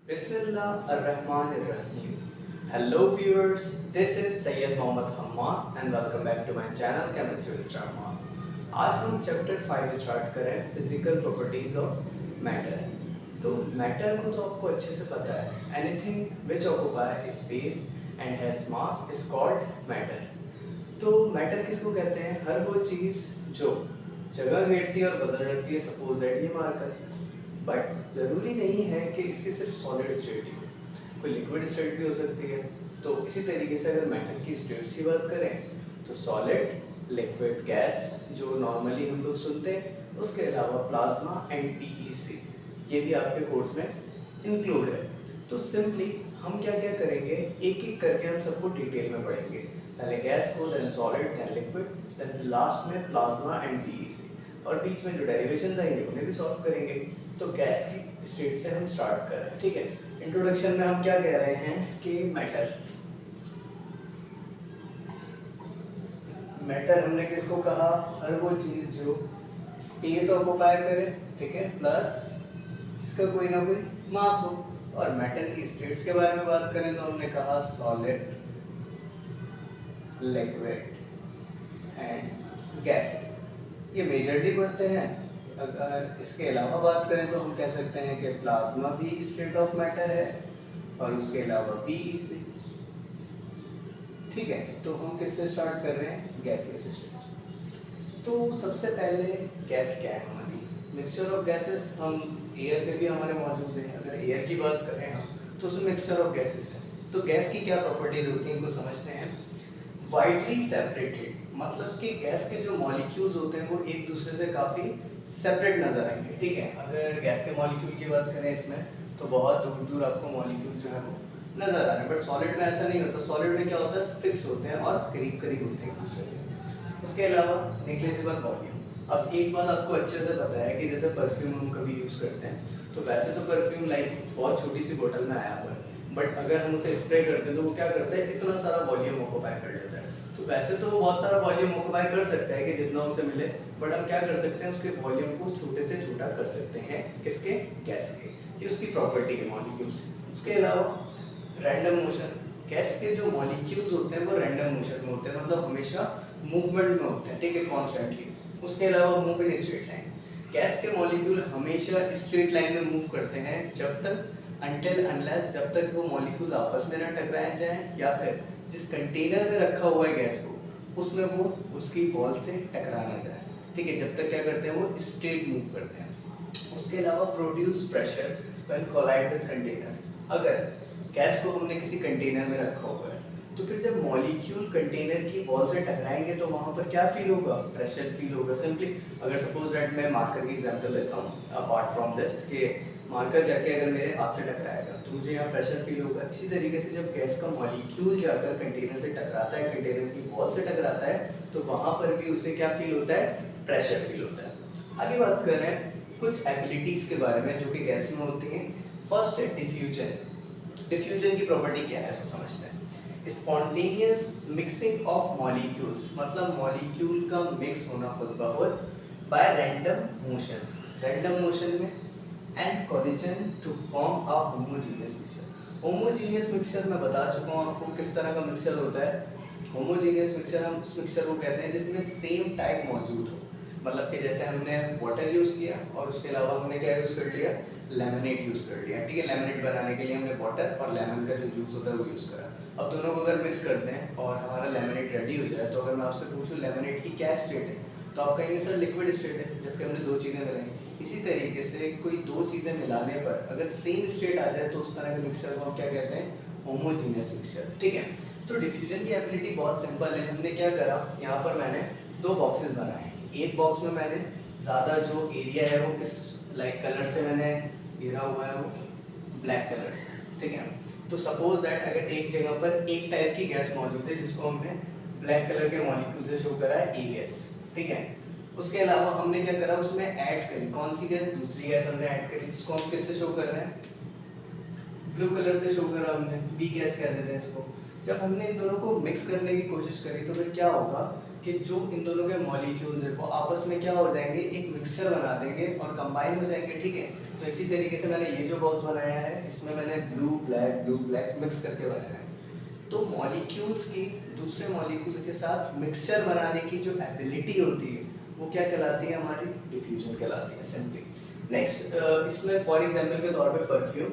Bismillahirrahmanirrahim. Hello viewers, this is Sayyid Mohammad Hammad and welcome back to my channel Chemistry with Star Math. आज हम chapter 5 start करें physical properties of matter. तो matter को तो आपको अच्छे से पता है, anything which occupy space and has mass is called matter. तो मैटर किसको कहते हैं? हर वो चीज़ जो जगह घेरती है और बदल रखती है। सपोज दैट ये मार्कर, बट ज़रूरी नहीं है कि इसकी सिर्फ सॉलिड स्टेट ही हो, कोई लिक्विड स्टेट भी हो सकती है। तो इसी तरीके से अगर मैटर की स्टेट्स की बात करें तो सॉलिड, लिक्विड, गैस जो नॉर्मली हम लोग सुनते हैं, उसके अलावा प्लाज्मा एंड पीईसी, ये भी आपके कोर्स में इंक्लूड है। तो सिंपली हम क्या क्या करेंगे, एक एक करके हम सबको डिटेल में पढ़ेंगे। पहले गैस को, then solid, then liquid, then last में प्लाज्मा एंड पीईसी, और बीच में जो डेरिवेशंस आएंगे उन्हें भी सॉल्व करेंगे। तो गैस की स्टेट से हम स्टार्ट कर रहे हैं, ठीक है। इंट्रोडक्शन में हम क्या कह रहे हैं कि मैटर हमने किसको कहा? हर वो चीज जो स्पेस ऑक्यूपाई करे, ठीक है, प्लस जिसका कोई ना कोई मास हो। और मैटर की स्टेट्स के बारे में बात करें तो हमने कहा सॉलिड, लिक्विड एंड गैस, ये मेजरली पढ़ते हैं। अगर इसके अलावा बात करें तो हम कह सकते हैं कि प्लाज्मा भी स्टेट ऑफ मैटर है, और उसके अलावा पीईसी, ठीक है। तो हम किससे स्टार्ट कर रहे हैं? गैसियस स्टेट से। तो सबसे पहले गैस क्या है हमारी? Mixture of gases. हम एयर पे भी हमारे मौजूद है। अगर एयर की बात करें हम तो उसमें मिक्सचर ऑफ गैसेस है। तो गैस की क्या प्रॉपर्टीज होती हैं इनको समझते हैं। वाइडली सेपरेटेड, मतलब कि गैस के जो मॉलिक्यूल्स होते हैं वो एक दूसरे से काफ़ी सेपरेट नजर आएंगे, ठीक है। अगर गैस के मॉलिक्यूल की बात करें इसमें तो बहुत दूर दूर आपको मॉलिक्यूल जो है वो नजर आ रहे हैं, बट सॉलिड में ऐसा नहीं होता। सॉलिड में क्या होता है, फिक्स होते हैं और करीब करीब होते हैं एक दूसरे के। उसके अलावा नेग्लिजिबल वॉल्यूम। अब एक बात आपको अच्छे से पता है कि जैसे परफ्यूम हम कभी यूज़ करते हैं तो वैसे तो परफ्यूम लाइक बहुत छोटी सी बोतल में आया हुआ है, बट अगर हम उसे स्प्रे करते हैं तो वो क्या करता है, इतना सारा वॉल्यूम ऑक्यूपाई कर लेता है। तो वैसे तो वो बहुत सारा वॉल्यूम ऑक्यूपाई कर सकता है कि जितना उसे मिले, बट हम क्या कर सकते हैं, उसके वॉल्यूम को छोटे से छोटा कर सकते हैं। किसके? गैस के। ये उसकी प्रॉपर्टी है मॉलिक्यूल्स। उसके अलावा रैंडम मोशन। गैस के जो मॉलिक्यूल्स होते हैं वो रैंडम मोशन में होते हैं, मतलब हमेशा मूवमेंट में होते हैं, ठीक है, कॉन्स्टेंटली। उसके अलावा move in straight line. Gas के मॉलिक्यूल हमेशा स्ट्रेट लाइन में मूव करते हैं जब तक, अनटिल अनलेस, जब तक वो मॉलिक्यूल आपस में ना टकराए जाएं, या फिर जिस कंटेनर में रखा हुआ है गैस को उसमें वो उसकी वॉल से टकरा ना जाए, ठीक है। जब तक क्या करते हैं, वो स्ट्रेट मूव करते हैं। उसके अलावा produce pressure when collide with container. अगर गैस को हमने किसी कंटेनर में रखा हुआ है तो फिर जब मॉलिक्यूल कंटेनर की वॉल से टकराएंगे तो वहाँ पर क्या फील होगा? प्रेशर फील होगा। सिंपली अगर सपोज दैट मैं मार्कर की एग्जांपल लेता हूँ, अपार्ट फ्रॉम दिस, कि मार्कर जाके अगर मेरे हाथ से टकराएगा तो मुझे यहाँ प्रेशर फील होगा। इसी तरीके से जब गैस का मॉलिक्यूल जाकर कंटेनर से टकराता है, कंटेनर की वॉल से टकराता है, तो वहाँ पर भी उसे क्या फील होता है? प्रेशर फील होता है। आगे बात कर रहे हैं कुछ एबिलिटीज के बारे में जो कि गैस में होती हैं। फर्स्ट है डिफ्यूजन। डिफ्यूजन की प्रॉपर्टी क्या है इसको समझते हैं। स्पॉन्टेनियस मिक्सिंग ऑफ मॉलिक्यूल्स, मतलब मॉलिक्यूल का मिक्स होना खुद ब खुद by random motion, random motion में, and collision to form a homogeneous mixture. Homogeneous mixture मैं बता चुका हूँ आपको किस तरह का मिक्सचर होता है। होमोजेनियस मिक्सचर हम उस मिक्सचर को कहते हैं जिसमें सेम टाइप मौजूद हो, मतलब कि जैसे हमने वाटर यूज़ किया और उसके अलावा हमने क्या यूज़ कर लिया, लेमनेट यूज़ कर लिया, ठीक है। लेमनेट बनाने के लिए हमने वाटर और लेमन का जो जूस होता है वो यूज़ करा। अब दोनों को अगर मिक्स करते हैं और हमारा लेमनेट रेडी हो जाए, तो अगर मैं आपसे पूछूं लेमनेट की क्या स्टेट है, तो आप कहेंगे सर लिक्विड स्टेट है, जबकि हमने दो चीज़ें मिलाई। इसी तरीके से कोई दो चीज़ें मिलाने पर अगर सेम स्टेट आ जाए तो उस तरह के मिक्सचर को हम क्या कहते हैं? होमोजीनियस मिक्सचर, ठीक है। तो डिफ्यूजन की एबिलिटी बहुत सिंपल है। हमने क्या करा, यहाँ पर मैंने दो बॉक्सेस बनाए। एक बॉक्स में मैंने ज़्यादा जो एरिया है वो किस लाइक कलर से मैंने घेरा हुआ है, वो ब्लैक कलर से, ठीक है। तो सपोज दैट अगर एक जगह पर एक टाइप की गैस मौजूद है जिसको हमने ब्लैक कलर के मॉलिक्यूल से शो करा है, ए गैस, ठीक है। उसके अलावा हमने क्या करा, उसमें ऐड करी कौन सी गैस? दूसरी गैस हमने ऐड करी, जिसको हम किससे शो कर रहे हैं? ब्लू कलर से शो करा हमने, बी गैस कह देते हैं इसको। जब हमने इन दोनों को मिक्स करने की कोशिश करी तो फिर क्या होगा कि जो इन दोनों के मॉलिक्यूल्स है वो आपस में क्या हो जाएंगे, एक मिक्सचर बना देंगे और कंबाइन हो जाएंगे, ठीक है। तो इसी तरीके से मैंने ये जो बॉक्स बनाया है इसमें मैंने ब्लू ब्लैक मिक्स करके बनाया है। तो मॉलिक्यूल्स की दूसरे मॉलिक्यूल के साथ मिक्सचर बनाने की जो एबिलिटी होती है वो क्या कहलाती है, हमारी डिफ्यूजन कहलाती है सिंपली। नेक्स्ट इसमें फॉर एग्जांपल के तौर पे परफ्यूम,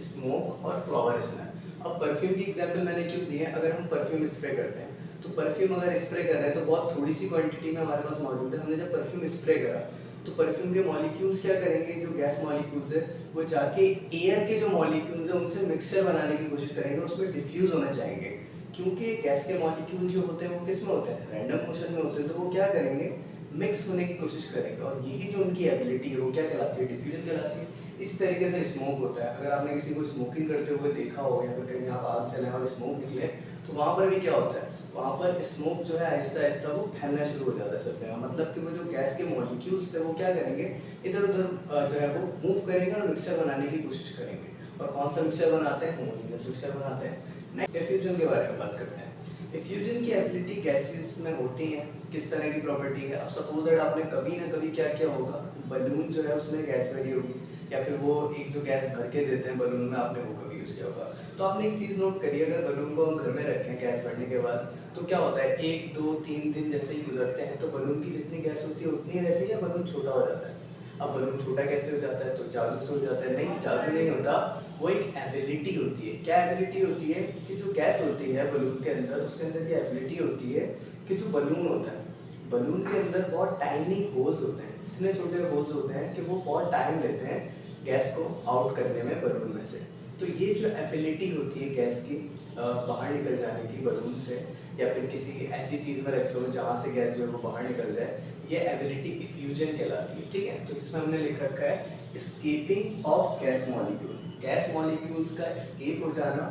स्मोक और फ्लावर स्मेल। अब परफ्यूम की एग्जांपल मैंने क्यों दी है, अगर हम परफ्यूम स्प्रे करते हैं तो परफ्यूम अगर स्प्रे कर रहे हैं तो बहुत थोड़ी सी क्वांटिटी में हमारे पास मौजूद है। हमने जब परफ्यूम स्प्रे करा तो परफ्यूम के मॉलिक्यूल्स क्या करेंगे, जो गैस मॉलिक्यूल्स है वो जाके एयर के जो मॉलिक्यूल्स है उनसे मिक्सचर बनाने की कोशिश करेंगे, उसमें डिफ्यूज होना चाहेंगे। क्योंकि गैस के मॉलिक्यूल जो होते हैं वो किस में होते हैं, रैंडम मोशन में होते हैं, तो वो क्या करेंगे, मिक्स होने की कोशिश करेंगे। और यही जो उनकी एबिलिटी है वो क्या कहलाती है, डिफ्यूजन कहलाती है। इस तरीके से स्मोक होता है। अगर आपने किसी को स्मोकिंग करते हुए देखा हो या फिर कहीं आप आग चलाएं और स्मोक निकले तो वहाँ पर भी क्या होता है, वहाँ पर स्मोक जो है आहिस्ता आहिस्ता वो फैलना शुरू हो जाता है सब जगह। मतलब कि वो जो गैस के मॉलिक्यूल्स थे वो क्या करेंगे, इधर उधर जो है वो मूव करेंगे और मिक्सचर बनाने की कोशिश करेंगे। और कौन सा मिक्सचर बनाते हैं, होमोजेनियस मिक्सचर बनाते हैं। नेक्स्ट डिफ्यूजन के बारे में बात करते हैं। डिफ्यूजन की एबिलिटी गैसेस में होती है, किस तरह की प्रॉपर्टी है। अब सपोज दैट आपने कभी ना कभी क्या किया होगा, बलून जो है उसमें गैस भरी होगी या फिर वो एक जो गैस भर के देते हैं बलून में, आपने वो कभी यूज़ किया होगा। तो आपने एक चीज़ नोट करी, अगर बलून को हम घर में रखें गैस भरने के बाद तो क्या होता है, 1 2 3 दिन जैसे ही गुजरते हैं तो बलून की जितनी गैस होती है उतनी ही रहती है या बलून छोटा हो जाता है। अब बलून छोटा कैसे हो जाता है, तो जादू से हो जाता है। नहीं, जादू नहीं होता, वो एक एबिलिटी होती है। क्या एबिलिटी होती है कि जो गैस होती है बलून के अंदर, उसके अंदर ये एबिलिटी होती है कि जो बलून होता है, बलून के अंदर बहुत टाइनी होल्स होते हैं, इतने छोटे होल्स होते हैं कि वो बहुत टाइम लेते हैं गैस को आउट करने में बलून में से। तो ये जो एबिलिटी होती है गैस की बाहर निकल जाने की बलून से, या फिर किसी ऐसी चीज़ में रखे हो जहाँ से गैस जो है वो बाहर निकल जाए, ये एबिलिटी इफ्यूजन कहलाती है, ठीक है। तो इसमें हमने लिख रखा है escaping of gas molecule, gas molecules का एस्केप हो जाना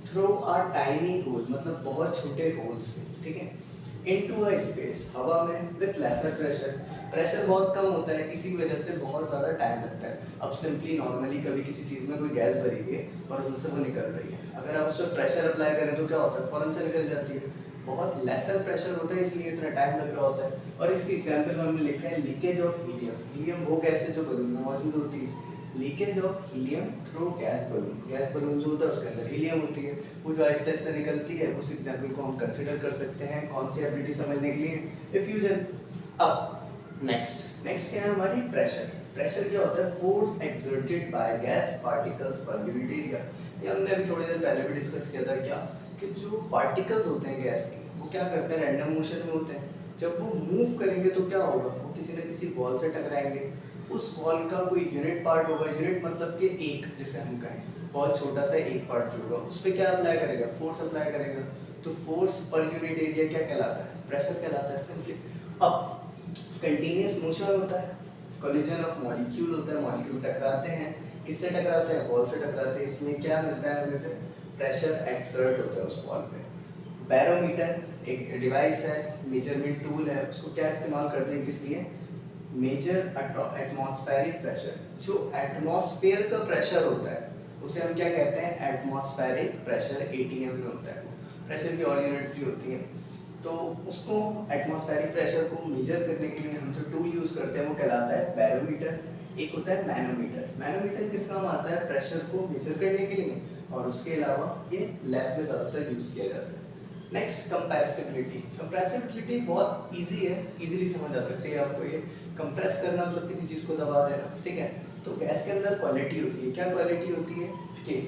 थ्रू अ टाइनी होल, मतलब बहुत छोटे होल से, ठीक है, इनटू अ स्पेस, हवा में, विद लेसर प्रेशर। प्रेशर बहुत कम होता है, इसी वजह से बहुत ज़्यादा टाइम लगता है। अब सिंपली नॉर्मली कभी किसी चीज़ में कोई गैस भरी हुई है और उनसे वो निकल रही है, अगर आप उस पर प्रेशर अप्लाई करें तो क्या होता है, फ़ौरन से निकल जाती है। बहुत लेसर प्रेशर होता है इसलिए इतना टाइम लग रहा होता है। और इसकी एग्जांपल में हमने लिखा है लीकेज ऑफ हीलियम। हीलियम वो गैस है जो बलून में मौजूद होती है। Leakage of helium through gas balloon, gas balloon जो होता है उसके अंदर हीलियम होती है, वो जो आहिस्ता आहिस्ता निकलती है, उस एग्जांपल को हम कंसिडर कर सकते हैं कौन सी एबिलिटी समझने के लिए, डिफ्यूजन। अब नेक्स्ट क्या है हमारी, प्रेशर। प्रेशर क्या होता है, force exerted by gas particles per unit area. ये हमने अभी थोड़ी देर पहले भी डिस्कस किया था, क्या कि जो पार्टिकल्स होते हैं गैस के वो क्या करते हैं, रैंडम मोशन में होते हैं। जब वो मूव करेंगे तो क्या होगा, वो किसी न किसी वॉल से टकराएंगे, उस वॉल का कोई यूनिट पार्ट होगा, यूनिट मतलब कि एक, जिसे हम कहें बहुत छोटा सा एक पार्ट जो होगा उस पर क्या अप्लाई करेगा, फोर्स अप्लाई करेगा। तो फोर्स पर यूनिट एरिया क्या कहलाता है, प्रेशर कहलाता है सिंपली। अब कंटिन्यूअस मोशन होता है, कोलिजन ऑफ मॉलिक्यूल होता है, मॉलिक्यूल टकराते हैं, किससे टकराते हैं, वॉल से टकराते हैं। इसमें क्या मिलता है हमें, फिर प्रेशर एक्सर्ट होता है उस वॉल पे। बैरोमीटर एक डिवाइस है, मेजरमेंट टूल है, उसको क्या इस्तेमाल करते हैं, किस लिए, मेजर एटमॉस्फेरिक प्रेशर। जो एटमॉस्फेयर का प्रेशर होता है उसे हम क्या कहते हैं, एटमॉस्फेरिक प्रेशर, एटीएम में होता है। प्रेशर की और यूनिट्स भी होती हैं, तो उसको एटमॉस्फेरिक प्रेशर को मेजर करने के लिए हम जो टूल यूज़ करते हैं वो कहलाता है बैरोमीटर। एक होता है मैनोमीटर। मैनोमीटर किस काम आता है, प्रेशर को मेजर करने के लिए, और उसके अलावा ये लैब में ज़्यादातर यूज़ किया जाता है। Next compressibility. कंप्रेसिबिलिटी बहुत इजी है, इजीली समझ आ सकती है आपको। ये कंप्रेस करना मतलब किसी चीज़ को दबा देना, ठीक है। तो गैस के अंदर क्वालिटी होती है, क्या क्वालिटी होती है कि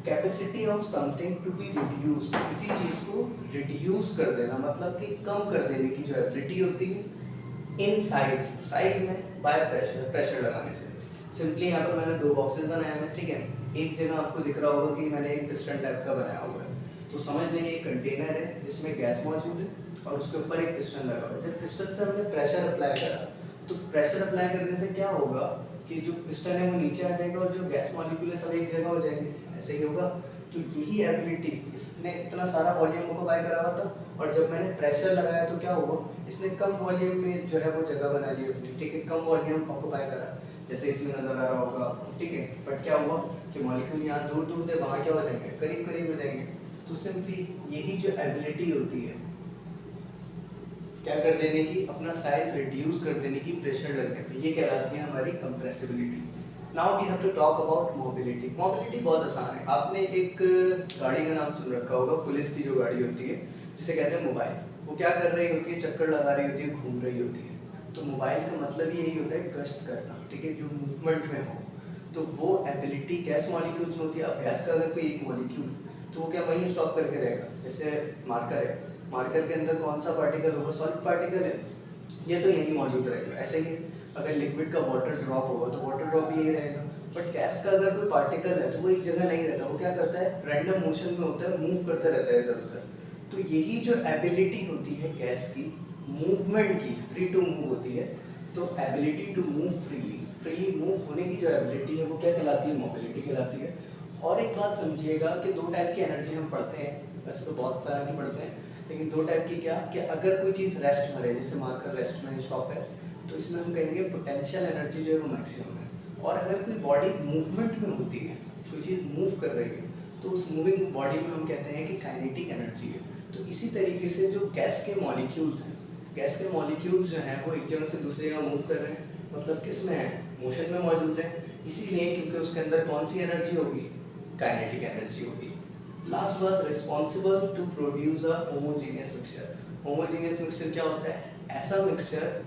capacity of something to be reduce, किसी चीज़ को रिड्यूस कर देना, मतलब कि कम कर देने की जो एबिलिटी होती है इन साइज, साइज में बाय प्रेशर, प्रेशर लगाने से। सिंपली यहाँ पर मैंने दो बॉक्सेस बनाए हैं, ठीक है। एक जगह आपको दिख रहा होगा कि मैंने एक पिस्टन टाइप का बनाया हुआ है, तो समझ लेंगे एक कंटेनर है जिसमें गैस मौजूद है और उसके ऊपर एक पिस्टन लगा हुआ है। जब पिस्टन से हमने प्रेशर अप्लाई करा तो प्रेशर अप्लाई करने से क्या होगा कि जो पिस्टन है वो नीचे आ जाएगा और जो गैस मॉलिक्यूल है सब एक जगह हो जाएंगे, ऐसे ही होगा। तो यही एबिलिटी, इसने इतना सारा वॉल्यूम ऑक्यूपाई करा हुआ था और जब मैंने प्रेशर लगाया तो क्या हुआ, इसने कम वॉल्यूम में जो है वो जगह बना ली अपनी, ठीक है, कम वॉल्यूम ऑक्यूपाई करा, जैसे इसमें नजर आ रहा होगा आपको, ठीक है। बट क्या हुआ कि मॉलिक्यूल यहाँ दूर दूर थे, वहाँ क्या हो जाएंगे, करीब करीब हो जाएंगे। तो सिंपली यही जो एबिलिटी होती है क्या कर देने की, अपना साइज रिड्यूस कर देने की प्रेशर लगने पे, ये कहलाती है हमारी compressibility. Now we have to talk about mobility. Mobility बहुत आसान है। आपने एक गाड़ी का नाम सुन रखा होगा, पुलिस की जो गाड़ी होती है जिसे कहते हैं मोबाइल, वो क्या कर रही होती है, चक्कर लगा रही होती है, घूम रही होती है। तो मोबाइल का मतलब यही होता है गश्त करना, ठीक है, जो मूवमेंट में हो। तो वो एबिलिटी गैस मॉलिक्यूल्स में होती है। अब गैस का अगर कोई एक मॉलिक्यूल, तो वो क्या वहीं स्टॉप करके रहेगा, जैसे मार्कर है, मार्कर के अंदर कौन सा पार्टिकल होगा, सॉलिड पार्टिकल है, ये तो यहीं मौजूद रहेगा। ऐसे ही है, अगर लिक्विड का वाटर ड्रॉप होगा तो वाटर ड्रॉप भी यही रहेगा। बट गैस का अगर कोई पार्टिकल है तो वो एक जगह नहीं रहता, वो क्या करता है, रैंडम मोशन में होता है, मूव करता रहता है इधर उधर। तो यही जो एबिलिटी होती है गैस की, मूवमेंट की, फ्री टू मूव होती है। तो ability to move freely, freely move होने की जो एबिलिटी है वो क्या कहलाती है, मोबिलिटी कहलाती है। और एक बात समझिएगा कि दो टाइप की एनर्जी हम पढ़ते हैं, वैसे तो बहुत तरह की पढ़ते हैं, लेकिन दो टाइप की क्या, कि अगर कोई चीज़ रेस्ट में है, जैसे मार्कर रेस्ट में स्टॉप है, तो इसमें हम कहेंगे पोटेंशियल एनर्जी जो है वो मैक्सिमम है। और अगर कोई बॉडी मूवमेंट में होती है, कोई चीज़ मूव कर रही है, तो उस मूविंग बॉडी में हम कहते हैं कि काइनेटिक एनर्जी है। तो इसी तरीके से जो गैस के मॉलिक्यूल्स हैं, गैस के मॉलिक्यूल्स जो हैं वो एक जगह से दूसरी जगह मूव कर रहे हैं, मतलब किस में है, मोशन में मौजूद है। इसीलिए क्योंकि उसके अंदर कौन सी एनर्जी होगी, काइनेटिक एनर्जी होगी। लास्ट बात, responsible to produce a homogeneous mixture. Homogeneous mixture क्या होता है, ऐसा मिक्सचर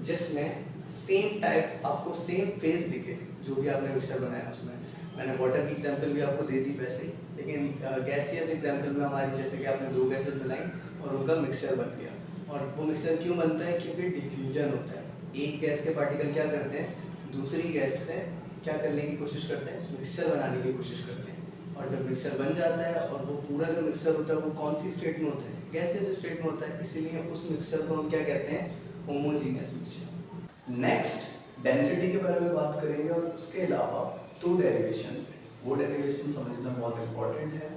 जिसमें सेम टाइप आपको सेम फेज दिखे, जो भी आपने मिक्सचर बनाया उसमें। मैंने वाटर की एग्जांपल भी आपको दे दी वैसे ही, लेकिन गैसियस एग्जांपल में हमारी जैसे कि आपने दो गैसेस मिलाई और उनका मिक्सचर बन गया। और वो मिक्सचर क्यों बनता है, क्योंकि डिफ्यूजन होता है। एक गैस के पार्टिकल क्या करते हैं, दूसरी गैस से क्या करने की कोशिश करते हैं, मिक्सचर बनाने की कोशिश करते हैं। और जब मिक्सचर बन जाता है और वो पूरा जो मिक्सचर होता है वो कौन सी स्टेट में होता है, गैसियस स्टेट में होता है, इसीलिए उस मिक्सचर को हम क्या कहते हैं, होमोजीनियस मिक्सचर। नेक्स्ट डेंसिटी के बारे में बात करेंगे, और उसके अलावा दो डेरिवेशंस हैं। वो डेरिवेशन समझना बहुत इंपॉर्टेंट है,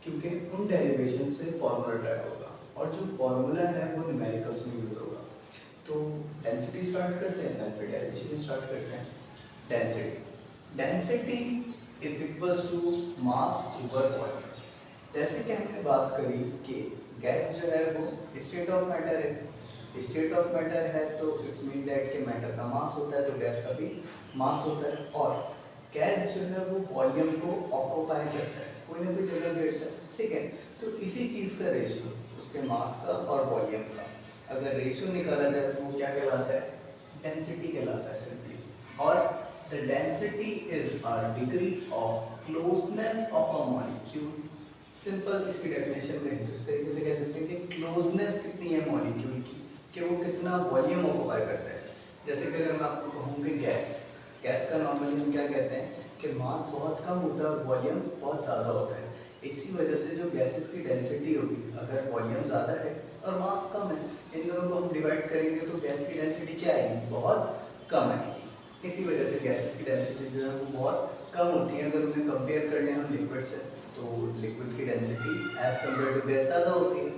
क्योंकि उन डेरिवेशन से फॉर्मूला ड्राइव होगा, और जो फॉर्मूला है वो न्यूमेरिकल्स में यूज होगा। तो डेंसिटी स्टार्ट करते हैं, देन फिर डेरिवेशन स्टार्ट करते हैं। Density is equals to mass over volume. जैसे कि हमने बात करी कि गैस जो है वो स्टेट ऑफ मैटर है, स्टेट ऑफ मैटर है तो इट्स मीन दैट कि मैटर का मास होता है, तो गैस का भी मास होता है। और गैस जो है वो वॉल्यूम को ऑक्यूपाई करता है, कोई ना कोई जगह घेरता है, ठीक है। तो इसी चीज़ का रेशियो, उसके मास का और वॉल्यूम का अगर रेशियो निकाला जाए तो वो क्या कहलाता है, डेंसिटी कहलाता है सिंपली। और the density is a degree of closeness of a molecule. Simple इसकी डेफिनेशन करें तो इस तरीके से कह सकते हैं कि क्लोजनेस कितनी है मॉलिक्यूल की, कि वो कितना वॉल्यूम ऑक्यूपाई करता है। जैसे कि अगर मैं आपको कहूँ कि गैस का नॉर्मली हम क्या कहते हैं कि मास बहुत कम होता है और वॉल्यूम बहुत ज़्यादा होता है। इसी वजह से जो गैसेस की डेंसिटी होगी, अगर वॉल्यूम ज़्यादा है और मास कम है, इन दोनों को हम डिवाइड करेंगे तो गैस की डेंसिटी क्या आएगी, बहुत कम आएगी। इसी वजह से गैसेस की डेंसिटी जो है वो बहुत कम होती है। अगर उन्हें कंपेयर कर लें हम लिक्विड से, तो लिक्विड की density as compare to gas ज़्यादा होती है।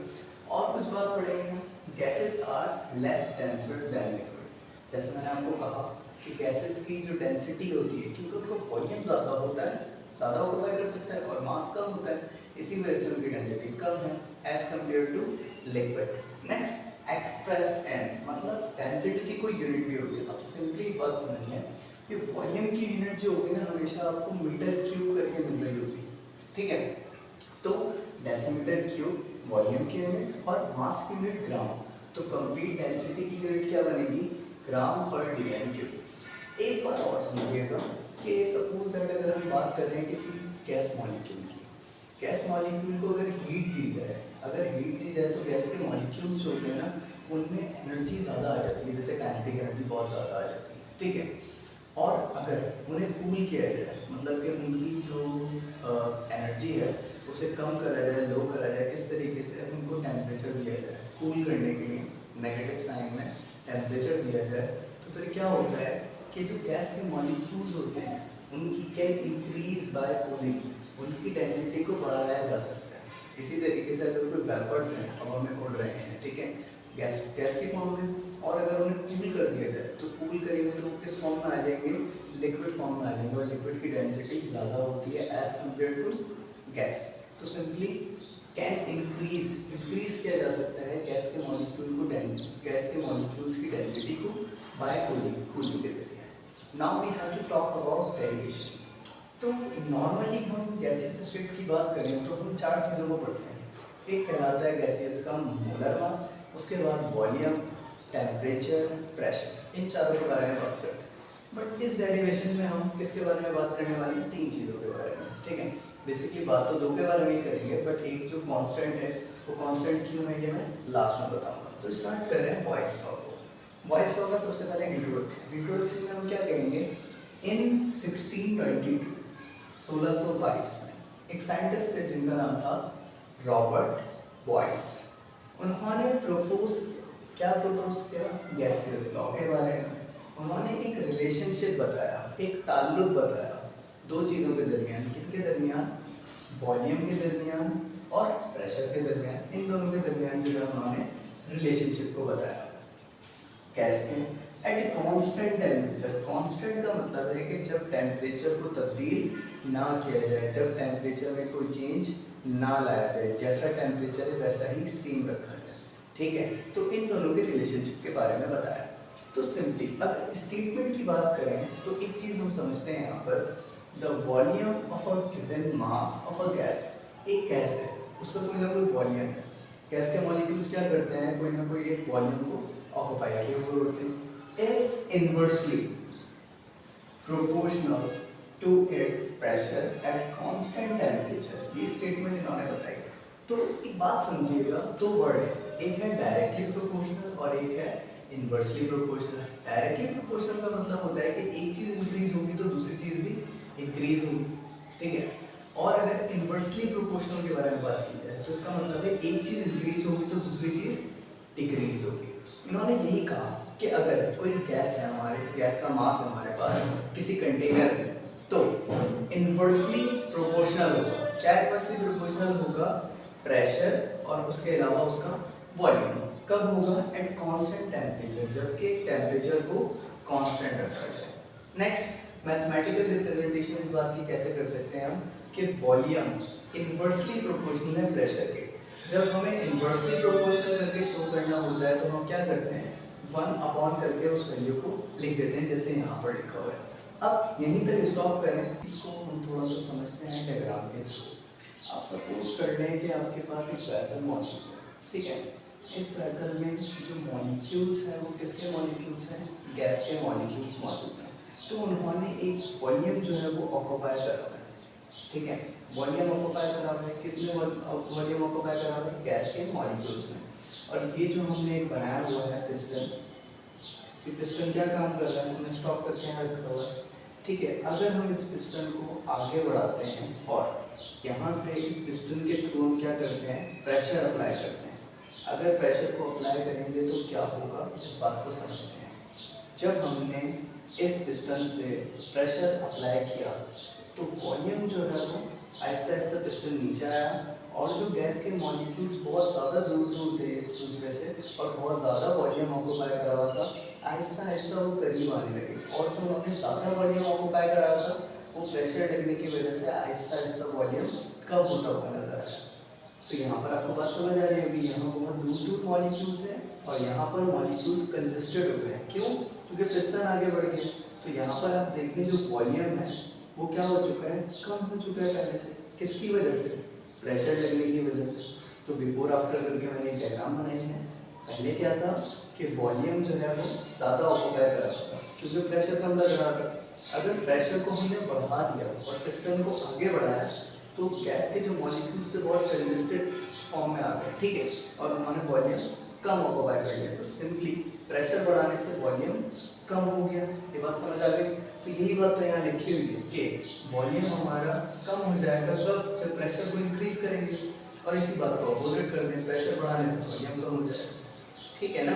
और कुछ बात पढ़ेंगे हम, gases are less denser than liquid. जैसे मैंने आपको कहा कि गैसेस की जो डेंसिटी होती है, क्योंकि उनका वॉल्यूम ज़्यादा होता है, ज़्यादा ऑक्यूपाई कर सकता है, और मास कम होता है, इसी वजह से उनकी डेंसिटी कम है as compare to liquid. Next, expressed in, मतलब डेंसिटी की कोई यूनिट भी होगी। अब सिंपली बात समझिए कि वॉल्यूम की यूनिट जो होगी ना, हमेशा आपको मीटर क्यूब करके मिल रही होगी, ठीक है। तो डेसीमीटर क्यूब वॉल्यूम की यूनिट और मास की यूनिट ग्राम। तो कंप्लीट डेंसिटी की यूनिट क्या बनेगी, ग्राम पर डीएम क्यूब। एक बात और समझिएगा कि सपोज दैट अगर हम बात कर रहे हैं किसी गैस मॉलिक्यूल की, गैस मॉलिक्यूल को अगर हीट दी जाए, तो गैस के मॉलिक्यूल्स जो होते हैं ना, उनमें एनर्जी ज़्यादा आ जाती है, जैसे काइनेटिक एनर्जी बहुत ज़्यादा आ जाती है, ठीक है। और अगर उन्हें कूल किया जाए, मतलब कि उनकी जो एनर्जी है उसे कम करा जाए, लो करा जाए, किस तरीके से उनको टेम्परेचर दिया जाए, कूल करने के लिए नेगेटिव साइन में टेम्परेचर दिया जाए, तो फिर क्या होता है कि जो गैस के मॉलिक्यूल्स होते हैं उनकी कैन इंक्रीज बाय कूलिंग, उनकी डेंसिटी को बढ़ाया जा सकता है। इसी तरीके से अगर कोई वेपर्स हैं, हवा में उड़ रहे हैं, ठीक है, गैस की फॉर्म में, और अगर उन्हें कूल कर दिया जाए तो कूल करेंगे तो वो किस फॉर्म में आ जाएंगे, लिक्विड फॉर्म में आ जाएंगे, और लिक्विड की डेंसिटी ज़्यादा होती है एज कम्पेयर टू गैस। तो सिंपली कैन इंक्रीज किया जा सकता है गैस के मॉलिक्यूल्स की डेंसिटी को बाय कूलिंग के जरिए। Now we have to talk about derivation. तो नॉर्मली हम गैसियस स्टेट की बात करें तो हम 4 चीज़ों को पढ़ते हैं। एक कहलाता है गैसियस का मोलर मास, उसके बाद वॉल्यूम, टेम्परेचर, प्रेशर, इन चारों के बारे में बात करते हैं। बट इस डेरिवेशन में हम किसके बारे में बात करने वाले हैं? 3 चीज़ों के बारे में, ठीक है। बेसिकली बात तो 2 के बारे में ही करेंगे, बट एक जो कांस्टेंट है वो कांस्टेंट क्यों है ये मैं लास्ट में बताऊंगा। तो स्टार्ट कर रहे हैं बॉयल्स लॉ को। बॉयल्स लॉ का सबसे पहले इंट्रोडक्शन में हम क्या कहेंगे? इन 1622 में एक साइंटिस्ट थे जिनका नाम था रॉबर्ट बॉयल्स। उन्होंने क्या प्रपोज किया? गैसियस लॉ के बारे में। उन्होंने एक रिलेशनशिप बताया, एक ताल्लुक बताया 2 चीज़ों के दरमियान। किनके दरमियान? वॉल्यूम के दरमियान और प्रेशर के दरमियान। इन दोनों के दरमियान जो है उन्होंने रिलेशनशिप को बताया। कैसे? At constant temperature. कॉन्स्टेंट का मतलब है कि जब टेम्परेचर को तब्दील ना किया जाए, जब टेम्परेचर में कोई चेंज ना लाया जाए, जैसा टेम्परेचर है वैसा ही सेम रखा जाए, ठीक है। तो इन दोनों के रिलेशनशिप के बारे में बताया। तो सिंपली अगर स्टेटमेंट की बात करें तो एक चीज़ हम समझते हैं यहाँ पर, the volume of a given mass of a gas. एक गैस है, उसका कोई ना कोई वॉल्यूम है। गैस के मॉलिक्यूल्स क्या करते हैं? कोई ना कोई एक वॉल्यूम को ऑक्यूपाई किए हुए होते हैं। Is inversely proportional to its pressure at constant temperature. ये स्टेटमेंट इन्होंने बताई। तो एक बात समझिएगा, 2 वर्ड है, एक है डायरेक्टली प्रोपोर्शनल और एक है इनवर्सली प्रोपोर्शनल। डायरेक्टली प्रोपोर्शनल का मतलब होता है कि एक चीज़ इंक्रीज होगी तो दूसरी चीज़ भी इंक्रीज होगी, ठीक है। और अगर इनवर्सली प्रोपोर्शनल के बारे में बात की जाए तो इसका मतलब है एक चीज़ इंक्रीज होगी तो दूसरी चीज़ डिक्रीज होगी। इन्होंने यही कहा कि अगर कोई गैस है, हमारे गैस का मास है हमारे पास किसी कंटेनर में, तो इनवर्सली प्रोपोर्शनल होगा। क्या इनवर्सली प्रोपोर्शनल होगा? प्रेशर और उसके अलावा उसका वॉल्यूम। कब होगा? एट कांस्टेंट टेम्परेचर, जबकि टेम्परेचर को कांस्टेंट रखा जाए। नेक्स्ट मैथमेटिकल रिप्रेजेंटेशन इस बात की कैसे कर सकते हैं हम कि वॉल्यूम इनवर्सली प्रोपोर्शनल है प्रेशर के। जब हमें इनवर्सली प्रोपोर्शनल करके शो करना होता है तो हम क्या करते हैं? 1 अपॉन करके उस वैल्यू को लिख देते हैं, जैसे यहाँ पर लिखा हुआ है। अब यहीं तक स्टॉप करें, इसको हम थोड़ा सा समझते हैं डायग्राम के थ्रू। आप सपोज कर लें कि आपके पास एक वेसल मौजूद है, ठीक है। इस वेसल में जो मॉलिक्यूल्स हैं वो किसके मॉलिक्यूल्स हैं? गैस के मॉलिक्यूल्स मौजूद हैं। तो उन्होंने एक वॉल्यूम जो है वो ऑक्यूपाई करा हुआ है, ठीक है। वॉल्यूम ऑक्यूपाई करा हुआ है, किसने वॉल्यूम ऑक्यूपाई करा हुआ है? गैस के मॉलिक्यूल्स में। और ये जो हमने बनाया हुआ है पिस्टन, ये पिस्टन क्या काम कर रहा है? हमने स्टॉप करके यहाँ रखा हुआ है, ठीक है। अगर हम इस पिस्टन को आगे बढ़ाते हैं और यहाँ से इस पिस्टन के थ्रू हम क्या करते हैं? प्रेशर अप्लाई करते हैं। अगर प्रेशर को अप्लाई करेंगे तो क्या होगा, इस बात को समझते हैं। जब हमने इस पिस्टन से प्रेशर अप्लाई किया तो वॉल्यूम जो है वो आहिस्ता आहिस्ता पिस्टन नीचे आया और जो गैस के मॉलिक्यूल्स बहुत ज़्यादा दूर दूर थे एक दूसरे से और बहुत ज़्यादा वॉल्यूम ऑक्यूपाई करा हुआ था, आहिस्ता आहिस्ता वो करीब आने लगे। और जो उन्होंने ज़्यादा वॉल्यूम ऑक्यूपाई कराया था वो प्रेशर लगने की वजह से आहिस्ता आहिस्ता वॉल्यूम कम होता हुआ नजर आया। तो यहाँ पर आपको बात समझ आ रही होगी, यहाँ बहुत दूर दूर मॉलिक्यूल्स हैं और यहाँ पर मॉलिक्यूल्स कंजस्टेड हो गए हैं। क्यों? क्योंकि पिस्टन आगे बढ़ गया। तो यहाँ पर आप देखें जो वॉल्यूम है वो क्या हो चुका है? कम हो चुका है पहले से। किसकी वजह से? प्रेशर लगने की वजह से। तो बिफोर आफ्टर करके मैंने एक डायग्राम बनाई है। पहले क्या था कि वॉल्यूम जो है वो ज़्यादा ऑक्यूपाई कर रहा था क्योंकि प्रेशर कम लग रहा था। अगर प्रेशर को हमने बढ़ा दिया और पिस्टन को आगे बढ़ाया तो गैस के जो मॉलिक्यूल से बहुत कंजस्टेड फॉर्म में आ गए, ठीक है, और उन्होंने वॉल्यूम कम ऑक्यूपाई कर लिया। तो सिंपली प्रेशर बढ़ाने से वॉल्यूम कम हो गया। ये बात समझ आ गई? तो यही बात तो यहाँ लिखी हुई है कि वॉल्यूम हमारा कम हो जाएगा कब? जब प्रेशर को इंक्रीज करेंगे। और इसी बात को अपोजिट कर दें, प्रेशर बढ़ाने से वॉल्यूम कम हो जाएगा, ठीक है ना,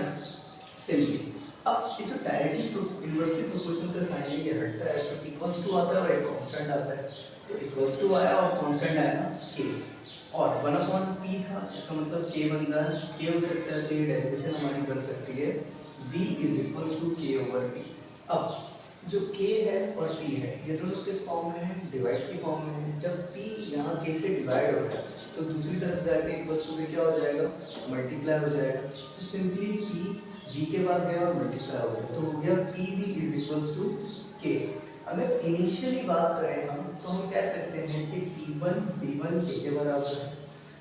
सिंपली। अब ये जो डायरेक्टली इनवर्सली प्रोपोर्शनल का साइन है ये हटता है तो इक्वल्स टू आता है और एक कांस्टेंट आता है। तो इक्वल्स टू आया और कांस्टेंट आया के और 1/p था, इसका मतलब k बन रहा है। k हो सकता है तो ये डेरिवेशन हमारी बन सकती है v = k/p। अब जो K है और P है ये दोनों किस फॉर्म में है, डिवाइड की फॉर्म में है। जब P यहाँ K से डिवाइड हो रहा है तो दूसरी तरफ जाके एक वस्तु में क्या हो जाएगा, मल्टीप्लाई हो जाएगा। तो सिंपली P V के पास गया और मल्टीप्लाई हो गया, तो हो गया PV is equals to K। अगर इनिशियली बात करें हम तो हम कह सकते हैं कि P1 V1 K के बराबर है,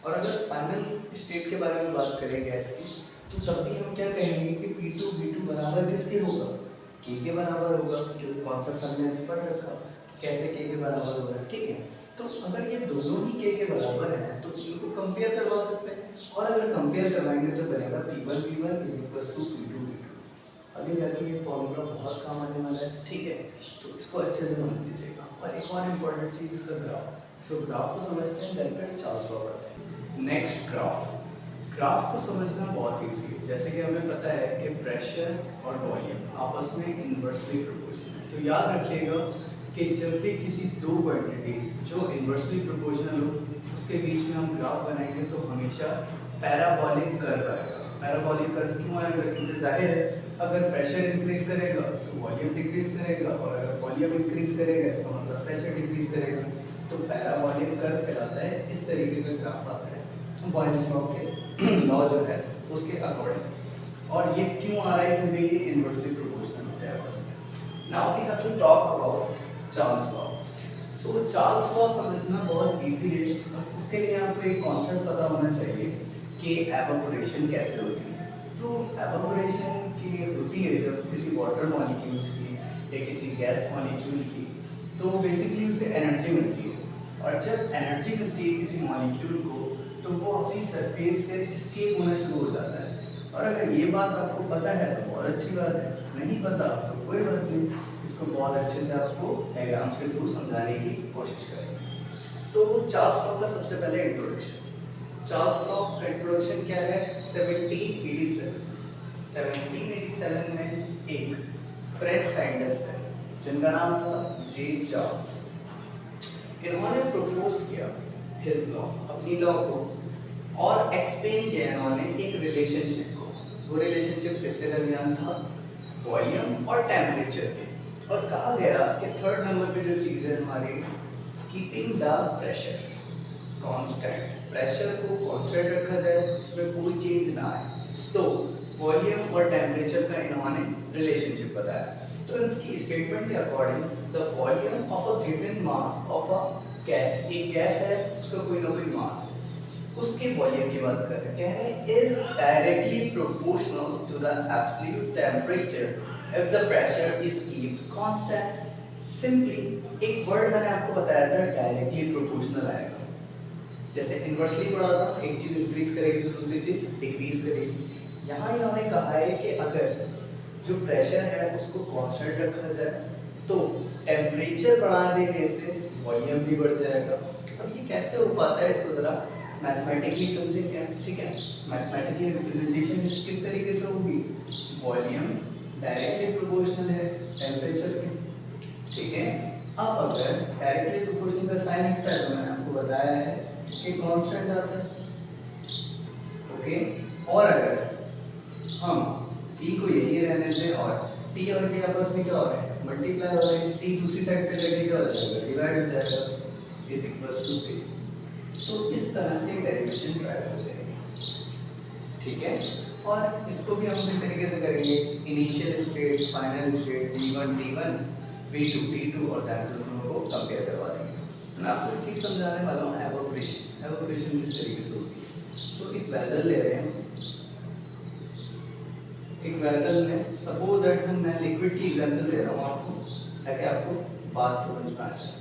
और अगर फाइनल स्टेट के बारे में बात करें गैस की तो तब भी हम क्या कहेंगे कि P2 V2 बराबर किसके होगा, K के बराबर होगा, क्योंकि कॉन्सेप्ट हमने अभी पढ़ रखा कैसे K के बराबर होगा। ठीक है, तो अगर ये दोनों ही K के बराबर हैं तो इनको कंपेयर करवा सकते हैं, और अगर कंपेयर करवाएंगे तो बनेगा P1 V1 is equals to P2 V2। आगे जाके ये फॉर्मूला बहुत काम आने वाला है। ठीक है, तो इसको अच्छे से समझ लीजिएगा। और एक और इम्पोर्टेंट चीज़ इसका ग्राफ, इसको ग्राफ को समझते हैं देन फिर चार्ल्स लॉ पढ़ते हैं। नेक्स्ट ग्राफ को समझना बहुत ईजी है। जैसे कि हमें पता है कि प्रेशर और वॉल्यूम आपस में इन्वर्सली प्रोपोर्शनल है, तो याद रखिएगा कि जब भी किसी दो क्वांटिटीज जो इन्वर्सली प्रोपोर्शनल हो उसके बीच में हम ग्राफ बनाएंगे तो हमेशा पैराबोलिक कर्व आएगा। पैराबोलिक कर्व क्यों आएगा, क्योंकि जाहिर है अगर प्रेशर इंक्रीज करेगा तो वॉल्यूम डिक्रीज करेगा, और अगर वॉल्यूम इंक्रीज करेगा इसका मतलब प्रेशर डिक्रीज करेगा, तो पैराबोलिक कर्व कहलाता है। इस तरीके का ग्राफ आता है बॉयल्स लॉ के लॉ जो है उसके अकॉर्डिंग। और ये क्यों आ रहा है, क्योंकि ये इन्वर्सली प्रोपोर्शनल होता है आपस में। Now we have to talk about Charles law. So Charles law समझना बहुत इजी है, बस उसके लिए आपको एक कॉन्सेप्ट पता होना चाहिए कि एवापोरेशन कैसे होती है। तो एवापोरेशन की होती है जब किसी वाटर मॉलिक्यूल्स की या किसी गैस मॉलिक्यूल की, तो बेसिकली उसे एनर्जी मिलती है, और जब एनर्जी मिलती है किसी मॉलिक्यूल को तो वो अपनी सरफेस से एस्केप होना शुरू हो जाता है। और अगर ये बात आपको पता है तो बहुत अच्छी बात है, नहीं पता तो कोई बात नहीं, इसको बहुत अच्छे से आपको डायग्राम्स के थ्रू समझाने की कोशिश करेंगे। तो चार्ल्स लॉ का सबसे पहले इंट्रोडक्शन। चार्ल्स लॉ का इंट्रोडक्शन क्या है, 1787 में एक फ्रेंच साइंटिस्ट है जिनका नाम था जे चार्ल्स। इन्होंने प्रपोज किया हिज लॉ, अपनी लॉ को, और एक्सप्लेन किया इन्होंने एक रिलेशनशिप को। वो रिलेशनशिप किसके दरमियान था, वॉल्यूम और टेम्परेचर के। और कहा गया कि थर्ड नंबर पे जो चीज़ है हमारी, keeping the pressure constant, pressure को कांस्टेंट रखा जाए जिसमें कोई चेंज ना आए। तो वॉल्यूम और टेम्परेचर का इन्होंने रिलेशनशिप बताया। तो इनकी स्टेटमेंट के according the volume of a given mass of a gas, एक गैस है उसका कोई ना कोई मास है, उसके वॉल्यूम की बात कर रहे हैं, कह रहे हैं is directly proportional to the absolute temperature if the pressure is keeped constant. Simply एक वर्ड मैंने आपको बताया था डायरेक्टली प्रोपोर्शनल आएगा। जैसे इन्वर्सली पढ़ा था, एक चीज इंक्रीज करेगी तो दूसरी चीज डिक्रीज करेगी। यहाँ इन्होंने कहा है कि अगर जो प्रेशर है उसको कांस्टेंट रखा जाए तो टेम्परेचर बढ़ा देने से वॉल्यूम भी बढ़ जाएगा। अब ये कैसे हो पाता है, इसको जरा मैथमेटिकली समझेंगे। ठीक है, मैथमेटिकली रिप्रेजेंटेशन किस तरीके से होगी, वॉल्यूम डायरेक्टली प्रोपोर्शनल है टेम्परेचर के। ठीक है, अब अगर डायरेक्टली प्रोपोर्शनल का साइन लिखता है तो मैंने आपको बताया है कि कांस्टेंट आता है। ओके, और अगर हम v को यही रहने दें और t और t आपस में क्या हो रहा है, मल्टीप्लाई हो रहे हैं, t दूसरी साइड पे जाके क्या हो जाएगा, डिवाइड हो जाएगा, इज इक्वल्स टू p। तो इस तरह से डेरिवेशन ड्राइव हो जाएगी। ठीक है, और इसको भी हम उसी तरीके से करेंगे, initial state, final state, v1 t1 v2 t2, और दैट दोनों को कंपेयर करवा देंगे। मैं आपको एक चीज़ समझाने वाला हूँ, एवोपरेशन। एवोपरेशन किस तरीके से होती है, तो एक वेसल ले रहे हैं, एक वेसल में सपोज दैट मैं लिक्विड की एग्जांपल दे रहा हूँ आपको ताकि आपको बात समझ में आ जाए।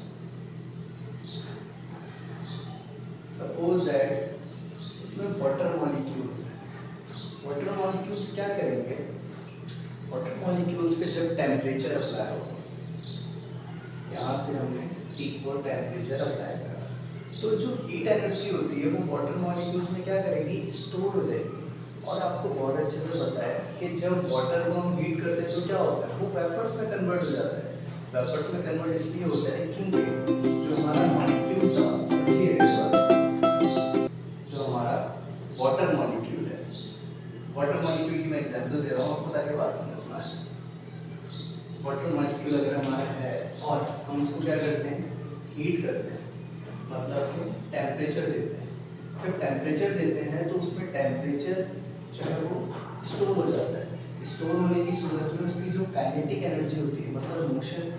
सपोज दैट इसमें वाटर मॉलिक्यूल्स हैं। वाटर मॉलिक्यूल्स क्या करेंगे, वाटर मॉलिक्यूल्स पे जब टेम्परेचर अप्लाई होगा, यहाँ से हमने इक्वल टेम्परेचर अप्लाई करा, तो जो हीट एनर्जी होती है वो वाटर मॉलिक्यूल्स में क्या करेगी, स्टोर हो जाएगी। और आपको बहुत अच्छे से पता है कि जब वाटर को हम हीट करते हैं तो क्या होता है, वो वेपर्स में कन्वर्ट हो जाता है। वेपर्स में कन्वर्ट इसलिए होता है क्योंकि जो हमारा मॉलिक्यूल था, जो हमारा वाटर मॉलिक्यूल है, वाटर मॉलिक्यूल की मैं एग्जांपल दे रहा हूँ आपको ताकि बात समझ में आए। वाटर मॉलिक्यूल अगर हमारा है और हम उसको क्या करते हैं, हीट करते हैं, मतलब कि टेम्परेचर देते हैं। जब टेम्परेचर देते हैं तो उसमें टेम्परेचर जो है वो स्टोर हो जाता है। स्टोर होने की सूरत में उसकी जो काइनेटिक एनर्जी होती है, मतलब मोशन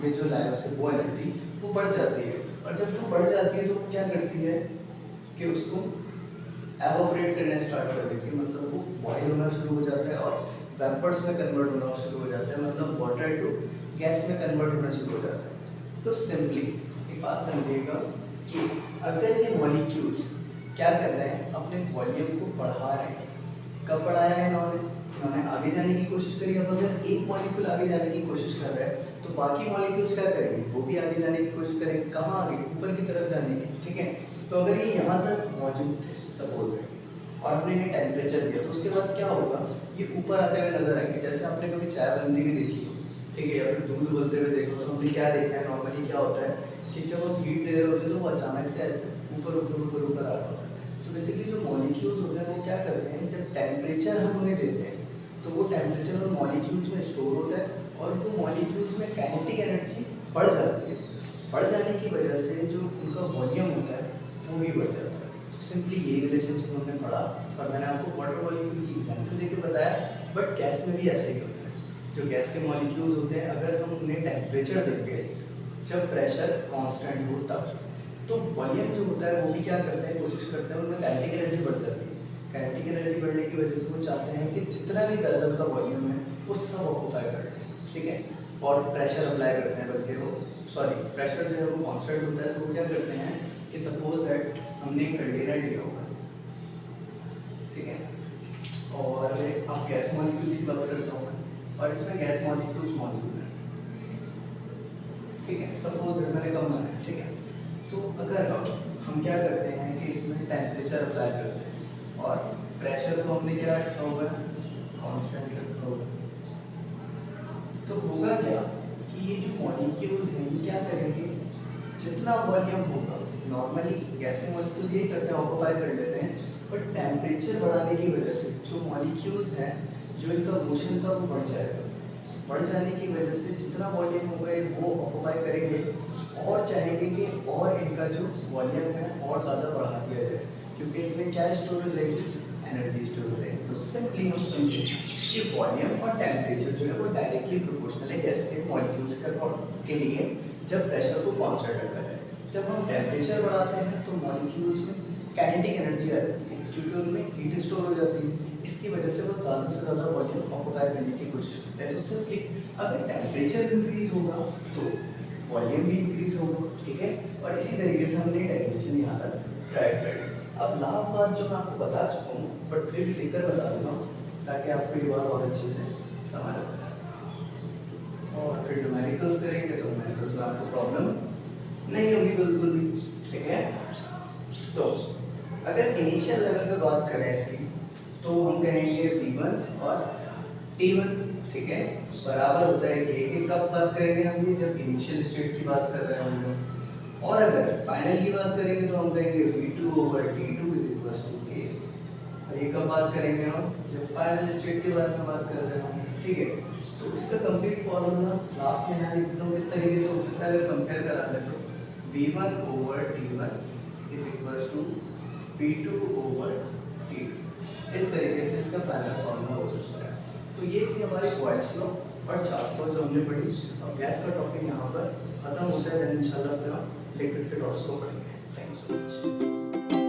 में जो लाया उसे, वो एनर्जी वो बढ़ जाती है। और जब वो बढ़ जाती है तो वो क्या करती है कि उसको एवोपरेट करना स्टार्ट कर देती है, मतलब वो बॉयल होना शुरू हो जाता है और वेपर्स में कन्वर्ट होना शुरू हो जाता है, मतलब वाटर टू गैस में कन्वर्ट होना शुरू हो जाता है। तो सिंपली एक बात समझिएगा कि अगर ये मॉलिक्यूल्स क्या कर रहे हैं, अपने वॉल्यूम को बढ़ा रहे हैं। कब बढ़ाया है इन्होंने आगे जाने की कोशिश करी। अब अगर एक मॉलिक्यूल आगे जाने की कोशिश कर रहा है तो बाकी मॉलिक्यूल्स क्या करेंगे, वो भी आगे जाने की कोशिश करेंगे। कहाँ आगे, ऊपर की तरफ जाने की, ठीक है। तो अगर ये यहाँ तक मौजूद थे सपोज और हमने इन्हें टेम्परेचर दिया, तो उसके बाद क्या होगा, ये ऊपर आते हुए नजर आएंगे। जैसे आपने कभी चाय बनती हुई देखी हो, ठीक है, या फिर दूध उबलते हुए देखो, तो हमने क्या देखा है नॉर्मली क्या होता है कि जब हम हीट दे रहे होते हैं तो वो अचानक से ऐसे ऊपर ऊपर ऊपर ऊपर आ रहा होता है। तो बेसिकली जो मॉलिक्यूल्स होते हैं वो क्या करते हैं, जब टेम्परेचर हम उन्हें देते हैं तो वो टेम्परेचर उन मॉलिक्यूल्स में स्टोर होता है और वो मॉलिक्यूल्स में काइनेटिक एनर्जी बढ़ जाती है। बढ़ जाने की वजह से जो उनका वॉल्यूम होता है वो भी बढ़ जाता है। तो सिंपली यही रिलेशनशिप हमने पढ़ा और मैंने आपको वाटर मॉलिक्यूल की एग्जांपल देके बताया। बट गैस में भी ऐसा ही होता है। जो गैस के मॉलिक्यूल्स होते हैं अगर हम उन्हें टेम्परेचर देंगे जब प्रेशर कांस्टेंट हो तब, तो वॉल्यूम जो होता है वो भी क्या करते हैं, कोशिश करते हैं उनमें काइनेटिक एनर्जी बढ़ जाती है। काइनेटिक एनर्जी बढ़ने की वजह से वो चाहते हैं कि जितना भी वेसल का वॉल्यूम है वो सब ऑक्यूपाई कर लें, ठीक है। और प्रेशर अप्लाई करते हैं, बल्कि वो प्रेशर जो है वो कांस्टेंट होता है। तो वो क्या करते हैं कि सपोज दैट हमने एक कंटेनर लिया होगा, ठीक है, और अब गैस मॉलिक्यूल्स की बात करता हूँ मैं, और इसमें गैस मॉलिक्यूल्स मौजूद हैं, ठीक है। सपोज दैट मैंने कम बनाया, ठीक है। तो अगर हम क्या करते हैं कि इसमें टेम्परेचर अप्लाई करते हैं और प्रेशर को हमने क्या रखा होगा, कांस्टेंट रखा होगा, तो होगा क्या कि ये जो मॉलिक्यूल्स हैं ये क्या करेंगे, जितना वॉल्यूम होगा, नॉर्मली गैस के मॉलिक्यूल्स यही करते हैं, ऑक्यूपाई कर लेते हैं। बट टेम्परेचर बढ़ाने की वजह से जो मॉलिक्यूल्स हैं, जो इनका मोशन था वो बढ़ जाएगा। बढ़ जाने की वजह से जितना वॉल्यूम होगा वो ऑक्यूपाई करेंगे और चाहेंगे कि और इनका जो वॉल्यूम है और ज़्यादा बढ़ा दिया जाए, क्योंकि इनमें क्या स्टोर हो जाएगी, एनर्जी स्टोर हो जाएगी। तो सिंपली हम समझें कि वॉल्यूम और टेम्परेचर जो है वो डायरेक्टली प्रोपोर्शनल है गैस के मॉलिक्यूल्स के लिए, जब प्रेशर को कांस्टेंट रखा जाए। जब हम टेम्परेचर बढ़ाते हैं तो मॉलिक्यूल्स में काइनेटिक एनर्जी आ जाती है, क्योंकि उनमें हीट स्टोर हो जाती है। इसकी वजह से वो ज़्यादा से ज़्यादा वॉल्यूम ऑक्यूपाई करने की कोशिश करते हैं। तो सिंपली अगर टेम्परेचर इंक्रीज होगा तो वॉल्यूम भी इंक्रीज होगा, ठीक है। और इसी तरीके से हमने डेरिवेशन यहाँ तक ट्राई कर ली। अब लास्ट बात जो मैं आपको बता चुका हूँ, बट फिर भी लिखकर बता दूँगा ताकि आपको ये बात और अच्छे से समझ आ जाए। और फिर न्यूमेरिकल्स करेंगे तो न्यूमेरिकल्स में आपको प्रॉब्लम नहीं होगी बिल्कुल भी, ठीक है। तो अगर इनिशियल लेवल पे बात करें इसकी, तो हम कहेंगे V1 और T1, ठीक है, बराबर होता है कि कब बात करेंगे हम, ये जब इनिशियल स्टेट की बात कर रहे होंगे। और अगर फाइनल की बात करेंगे तो हम कहेंगे V2 over T2 is equals to K। और ये कब बात करेंगे हम, जब फाइनल स्टेट के बारे में बात कर रहे होंगे, ठीक है। तो इसका कंप्लीट फॉर्मूला लास्ट में मैं लिख दूँ, इस तरीके से हो सकता है अगर कंपेयर करा लें तो V1 over T1 is equals to V2 over T2। इस तरीके से इसका फाइनल फॉर्मूला हो सकता है। तो ये थी हमारी बॉयल्स लॉ और चार्ल्स लॉ जो हमने पढ़ी। और गैस का टॉपिक यहाँ पर खत्म होता है, इंशाल्लाह फिर हम लिक्विड के टॉपिक को पढ़ेंगे। Thank you so much.